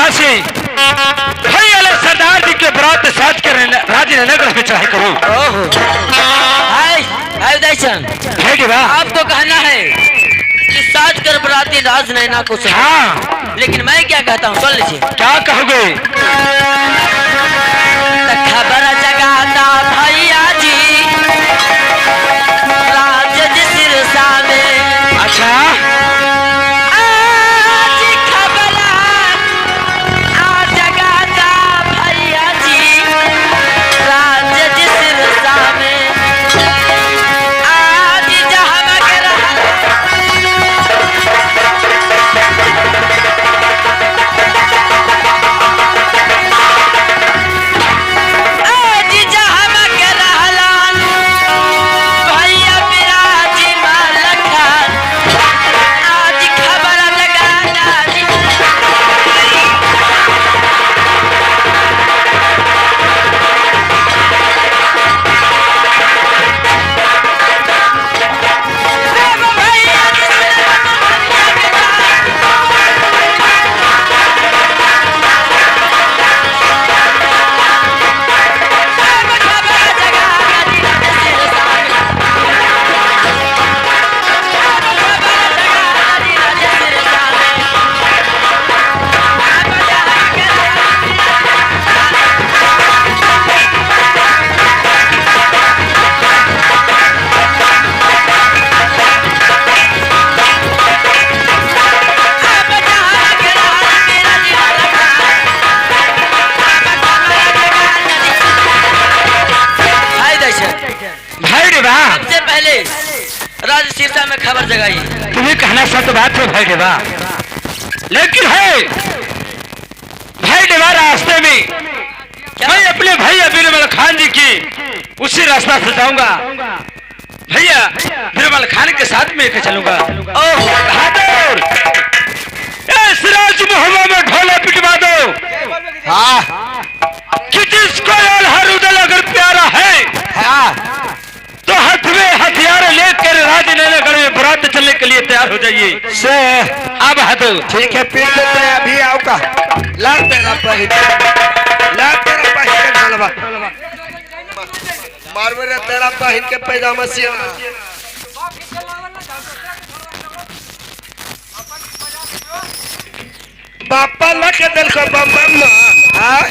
काशी भाई वाले सरदार जी के बरात साथ कर राजनगर में चढ़ाई करो। आपको कहना है कि साथ कर बराती राज नैना को सुना। हाँ। लेकिन मैं क्या कहता हूँ सुन लीजिए। क्या कहोगे? खबर जगाता भैया जी राज सिरसा में। अच्छा आज खबर आ जगाता भैया जी राज सिरसा में। आज जहमक रहा सबसे पहले राज सिरसा में खबर जगाई। तुम्हें कहना सत्य बात है भाई देवा, लेकिन है भाई देवा रास्ते में मैं अपने भैया बिरबल खान जी की उसी रास्ता से जाऊंगा। भैया बिरबल खान के साथ में लेकर चलूंगा। ओह बहादुर सिराज मोहम्मद में ढोला पिटवा दो। हाँ कि जिसको रुदल अगर प्यारा है तो हाथ में हथियार लेकर राजनगर में बरात चलने के लिए तैयार हो जाइए। से अब हाथो ठीक है पीट लेते हैं अभी आओ का ला तेरा पहले चलवा मारवे रे तेरा पहन के पैजामा सिया बापा लके दिल को बम्बा हां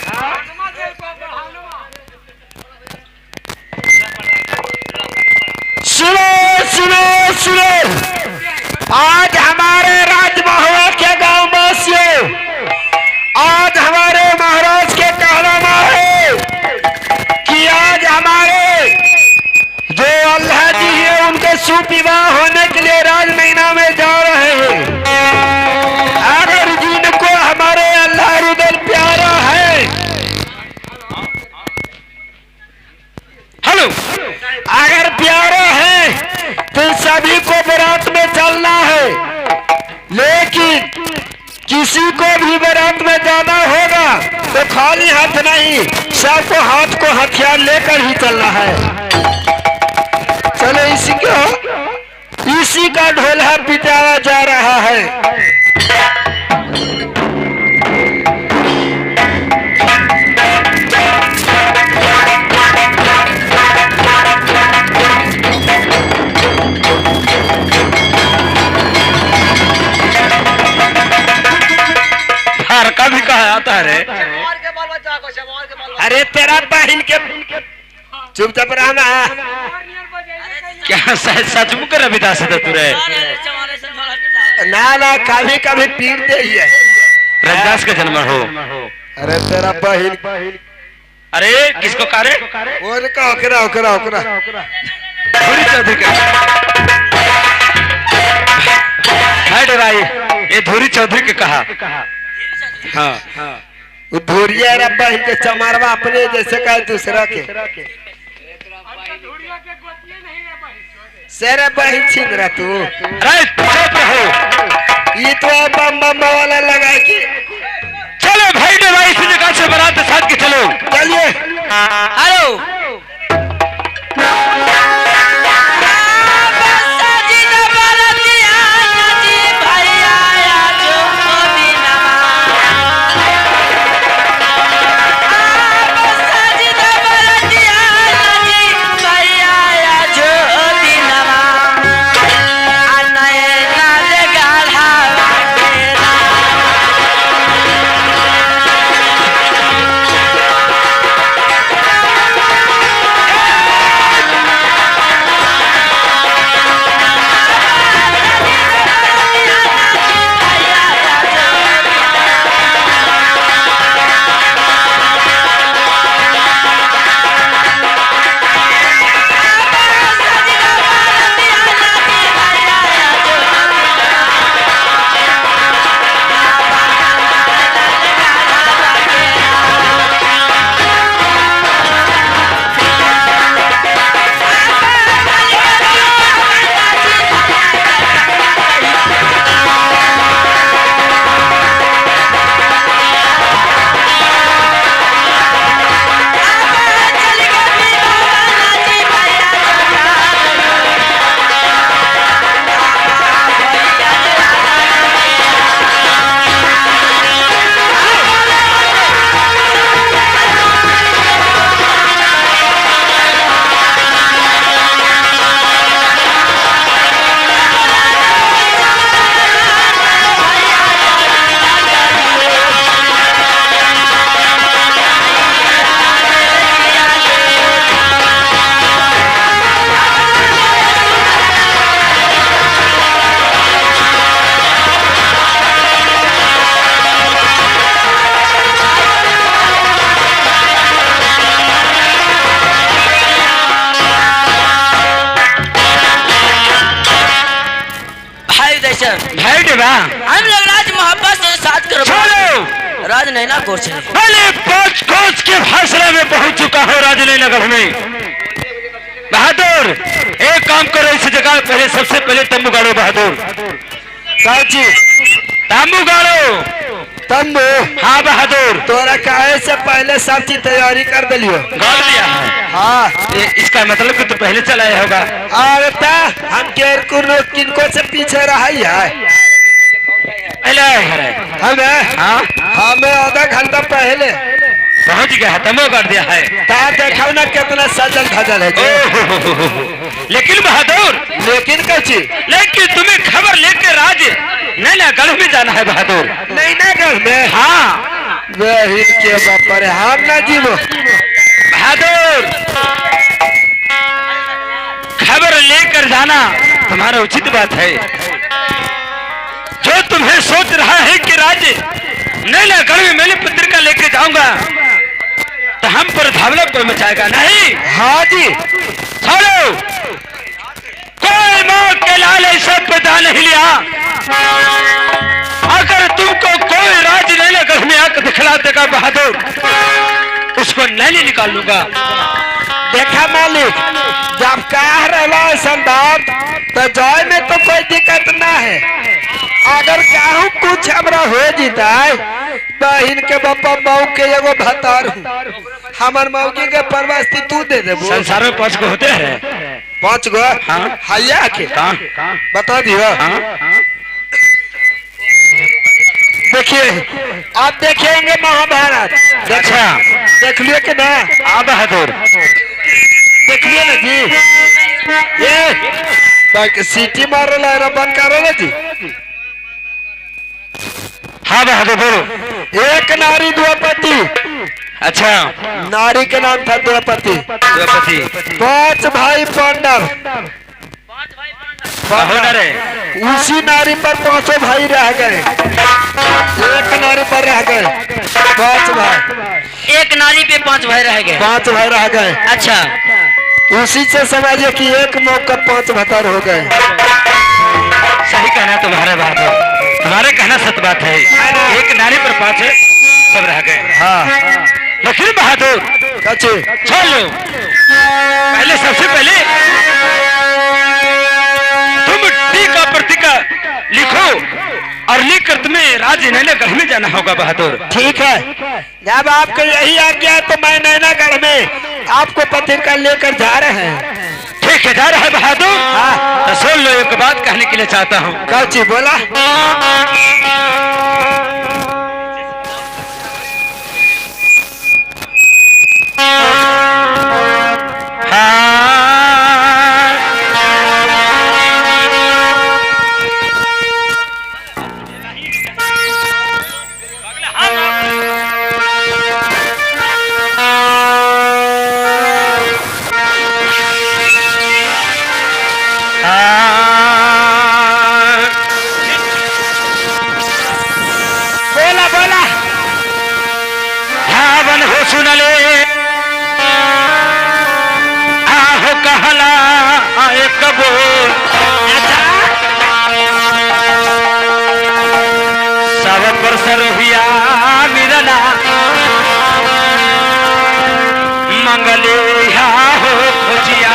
सुनो सुनो सुनो आज हमारे राजमहल के गांव वासियों आज हमारे महाराज के कहना है कि आज हमारे जो अल्लाह जी है उनके सुविवाह होने के लिए राज महीना में जा रहे हैं। अगर जिनको हमारे अल्लाह रुदल प्यारा है हेलो अगर प्यारा है तो सभी को बारात में चलना है, लेकिन किसी को भी बारात में जाना होगा तो खाली हाथ नहीं, सबको हाथ को हथियार लेकर ही चलना है। चलो इसी का ढोलहा पिटाया जा रहा है। का भी कहा आता है। अरे तेरा बहन के चुपचाप रहना। क्या सचमुच कर रविदास है तुरे? ना ना कभी कभी पीटते ही है। रविदास का जन्म हो। अरे तेरा बहन अरे किसको कारे? और का ओकरा ओकरा ओकरा धोरी चौधरी का हाय भाई ये धोरी चौधरी के कहा। हाँ धोरिया रब्बा इनके चमारवा अपने जैसे कहे दूसरा के सेरे बहन छीन रहा तू। अरे चुप रहो। ये तो बम बम वाला लगा के चलो भाई ने भाई इसी जगह से बारात साथ के चलो। चलिए हेलो दैसे भाई देवा हम लोग राज मोहब्बत से साथ कर छोड़ो। राज नैना कोर से पहले 5 कोस के फासले में पहुंच चुका हो राजनगर में। बहादुर एक काम करो, इस जगह पहले सबसे पहले तंबू गाड़ो। बहादुर काची तंबू गाड़ो। तंबू? हाँ बहादुर, तोरा काहे से पहले सब चीज तैयारी कर दिलियो? गाड़ दिया है। हाँ, इसका मतलब कि तू पहले चलाया होगा। अरे ता हम किनको से पीछे रहा है? हमें हमें आधा घंटा पहले पहुंच गया है, तंबू गाड़ दिया है। ता देखो ना कितना सजल धजल है जी। लेकिन बहादुर, लेकिन कैसी? लेकिन तुम्हें खबर लेकर राज नैनागढ़ में जाना है बहादुर। नैनागढ़ में? हाँ वही के बापर हम ना जीवो। बहादुर खबर लेकर जाना तुम्हारा उचित बात है। जो तुम्हें सोच रहा है कि राज नैनागढ़ में मैंने पत्रिका लेके जाऊंगा तो हम पर धावला कोई मचाएगा नहीं। हाँ जी, छोड़ो, कोई मौत के लाल ऐसा पता नहीं लिया। अगर तुमको कोई राज नैनागढ़ में आकर दिखला देगा बहादुर, उसको नैनी निकाल लूंगा। देखा मालिक, जब कह रहा संदात तो जाए में तो कोई दिक्कत ना है। अगर कहूँ कुछ हमरा हो जीता है तो इनके बापा मऊ के एगो भतार हूँ, हमार मौकी के परवास्ती तू दे देबो। संसार में 5 गो होते हैं। 5 गो? हाँ। हैया के बता दियो। हाँ। देखिए, आप देखेंगे महाभारत। अच्छा देख लियो कि ना? आ बहादुर देख लियो ना जी। ये सीटी मार रहा है, बंद करो ना जी। हाँ बहादुर बोलो। एक नारी द्रौपदी। अच्छा, नारी के नाम था द्रौपदी। द्रौपदी। 5 भाई पांडव। उसी नारी पर 5 भाई रह गए। एक नारी पर रह गए 5 भाई। एक नारी पे 5 भाई रह गए। 5 भाई रह गए। अच्छा, उसी से समझिए कि एक मौका 5 भतर हो गए। सही कहना तुम्हारे बहादुर, तुम्हारे कहना सत्य बात है। एक नारी पर 5 सब रह गए। हाँ, लेकिन बहादुर कच्चे छोड़ लो, पहले सबसे पहले तुम टीका प्रतिका लिखो और लिखकर तुम्हें राज नैनागढ़ में जाना होगा बहादुर। ठीक है, जब आपको यही आज्ञा है तो मैं नैनागढ़ में आपको पत्रिका लेकर जा रहे हैं। ठीक है, जा रहा है बहादुर। हाँ, तो सुन लो, एक बात कहने के लिए चाहता हूँ। कच्ची बोला। बोला बोला। धावन हो सुन ले, आहो कहला एक बोल। सब पर सरोहिया मिलना मंगले हो खोजिया।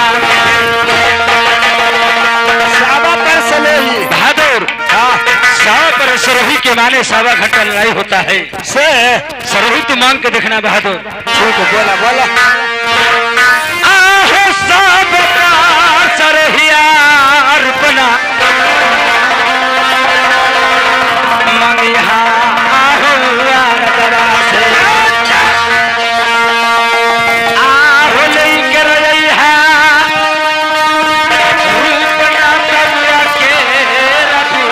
सावा पर सलोही। बहादुर, सावा पर सरोही के माने 1.25 घंटा लड़ाई होता है। से सरोही तू मांग के देखना बहादुर। ठीक है, बोला बोला। आहो सब का सरोहिया अर्पणा मंगिहा आहो आरतरा से। आहो लेकर रहिहा रूपना करुआ के रति।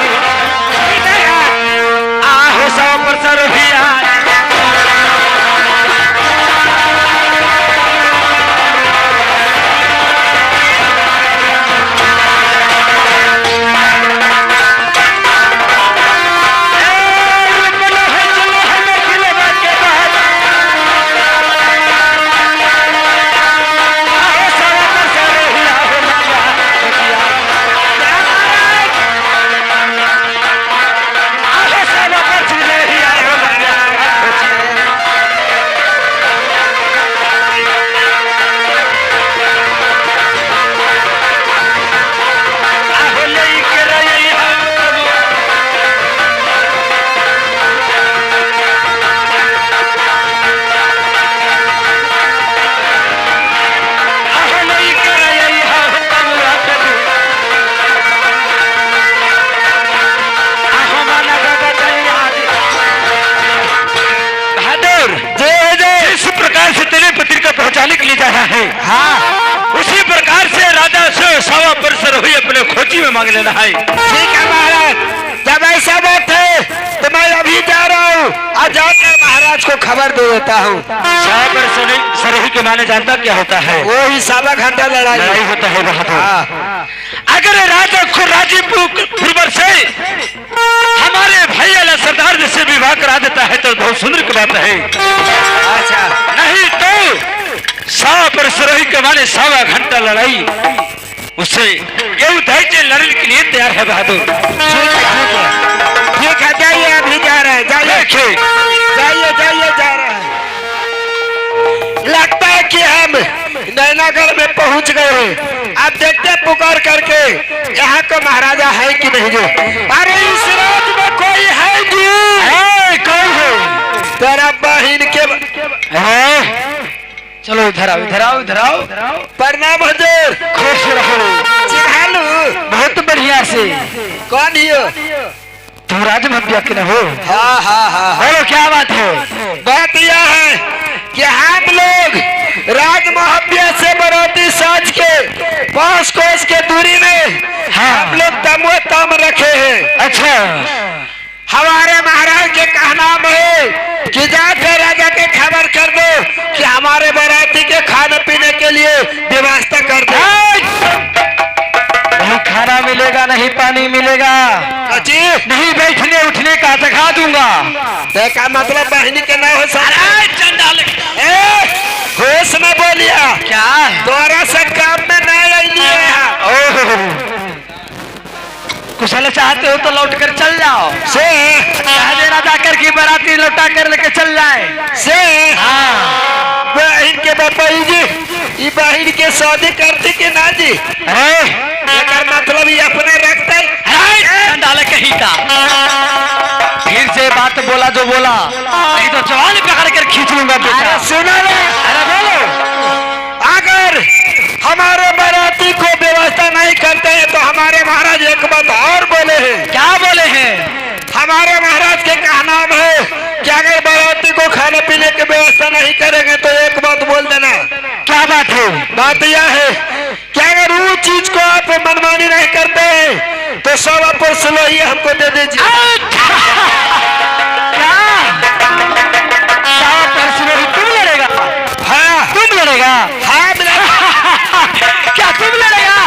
आहो सब पर सरोहिया है। हाँ उसी प्रकार से राजा से 1.25 वर्ष हुई अपने खोजी में मांग लेना है। ठीक है महाराज, जब ऐसा बात है तो मैं अभी जा रहा हूँ और जाकर महाराज को खबर दे देता हूँ। 1.25 वर्ष सरही के माने जानता क्या होता है? वो ही 1.25 घंटा लड़ाई होता है बहादुर। हाँ। अगर राजा राजीपुर से हमारे भाई वाला सरदार जैसे विवाह करा देता है तो बहुत सुंदर की बात है। अच्छा नहीं तो 100 वर्ष सरही के माने 1.25 घंटा लड़ाई उससे ये उधर लड़ने के लिए तैयार है बहादुर। ठीक है जाइए, अभी जा रहे हैं, जाइए जाइए जाइए जा रहे हैं। लगता है कि हम नैनागढ़ में पहुंच गए हैं। अब देखते पुकार करके यहाँ का महाराजा है कि नहीं। जो अरे इस रात में कोई है जी? कौन है? तेरा बहन के चलो इधर आओ इधर आओ इधर आओ। प्रणाम हुजूर। खुश रहो। चिन्हालू बहुत बढ़िया से। कौन हो तुम राजमहब्या के न हो? हाँ हाँ हाँ बोलो क्या बात है? बात यह है कि हम लोग राजमहब्या से बराती साज के 5 कोस के दूरी में हम लोग तमो तम रखे हैं। अच्छा हमारे महाराज के कहना है कि जाकर राजा के खबर कर दो कि हमारे बराती के खाने पीने के लिए व्यवस्था कर दो। नहीं खाना मिलेगा, नहीं पानी मिलेगा, जी नहीं बैठने उठने का दिखा दूंगा। देखा मतलब बहनी के ना हो सारा चंडाल होश में बोलिया क्या द्वारा से काम में नहीं है। कुशल चाहते हो तो लौट कर चल जाओ से कह देना जाकर की बराती लौटा कर लेके चल जाए से हाँ। बहन के बापाई जी ये बहन के शादी करते के ना जी? लेकर मतलब ये अपने रखते चंडाल कहीं का फिर से बात बोला जो बोला, नहीं तो जवान पकड़ कर खींच लूंगा बेटा। सुना ले, अरे बोलो। अगर हमारे बराती को व्यवस्था नहीं करते हैं तो हमारे महाराज एक बात और बोले हैं। क्या बोले हैं? हमारे महाराज के कहना है कि अगर बराती को खाने पीने की व्यवस्था नहीं करेंगे तो एक बात बोल देना। क्या बात है? बात यह है कि अगर वो चीज को आप मनमानी नहीं करते हैं तो 1.25 वर्ष ही हमको दे दीजिए। तुम लड़ेगा? हाँ तुम लड़ेगा? हाँ क्या तुम लड़ेगा?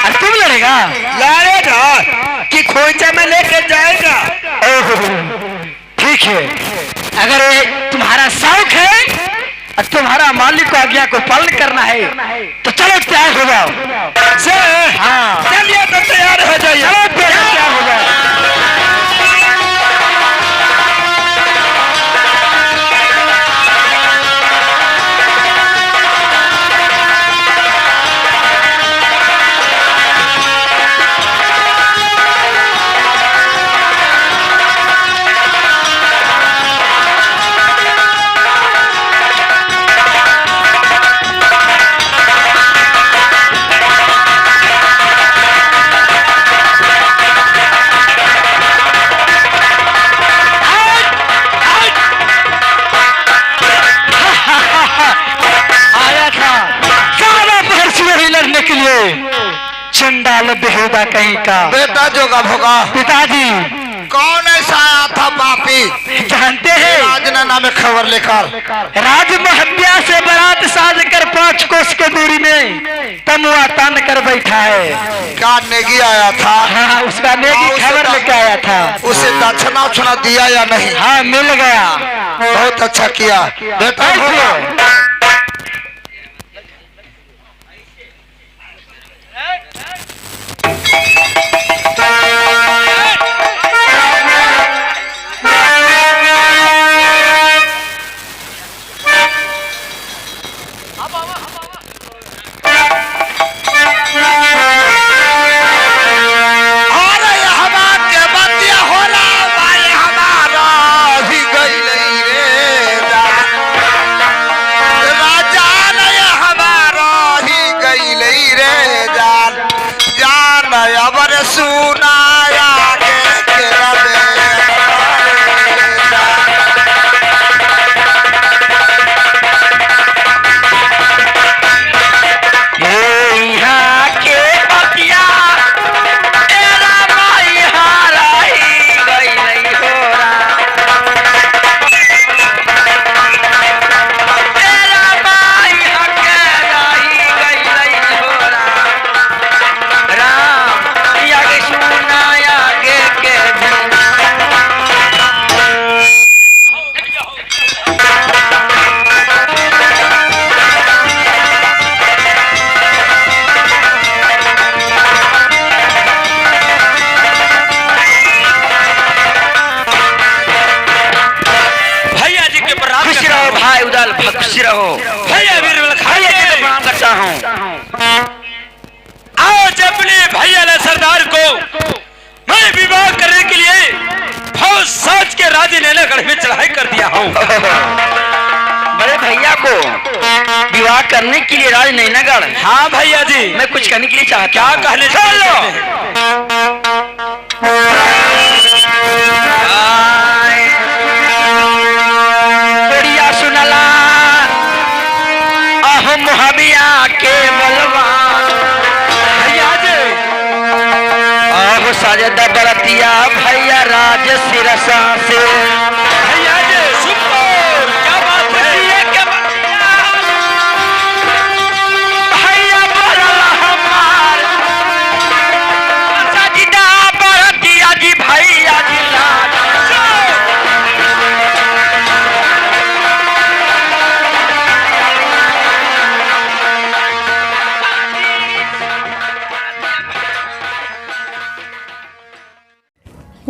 अरे तुम लड़ेगा? लड़ेगा कि खोइचा में लेके जाएगा। ठीक है, अगर ये तुम्हारा शौक है और तुम्हारा मालिक को आज्ञा को पालन करना है तो चलो तैयार हो जाओ। से हाँ चलिए तो तैयार हो जाइए। चलो तैयार हो जाओ। चंडाल बेहुदा कहीं का बेटा जोगा भोगा पिताजी कौन ऐसा आया था पापी? जानते हैं राजनामा में खबर लेकर राजमहब्या से बारात साज कर 5 कोस के दूरी में तमुआ तान कर बैठा है। क्या नेगी आया था? हाँ उसका नेगी खबर लेके आया था। उसे दक्षिणा उछना दिया या नहीं? हाँ मिल गया। बहुत अच्छा किया बेटा भोगा। सरदार को मैं विवाह करने के लिए फौज साज के राजे नैनागढ़ में चढ़ाई कर दिया हूँ। बड़े भैया को विवाह करने के लिए राज नैनागढ़? हाँ भैया जी, मैं कुछ कहने के लिए चाहता क्या हूं। कहने बढ़िया सुनला अहम हबिया के बलवान भैया जी, अब सजद बरतिया भैया राज सिरसा से। भैया जी सुपर, क्या बात है। ये क्या बतिया? भैया बरला हमार सजदा बरतिया जी भैया जी लाज।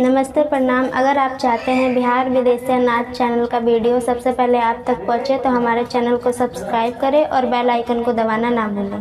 नमस्ते प्रणाम। अगर आप चाहते हैं बिहार विदेशिया नाच चैनल का वीडियो सबसे पहले आप तक पहुंचे तो हमारे चैनल को सब्सक्राइब करें और बेल आइकन को दबाना ना भूलें।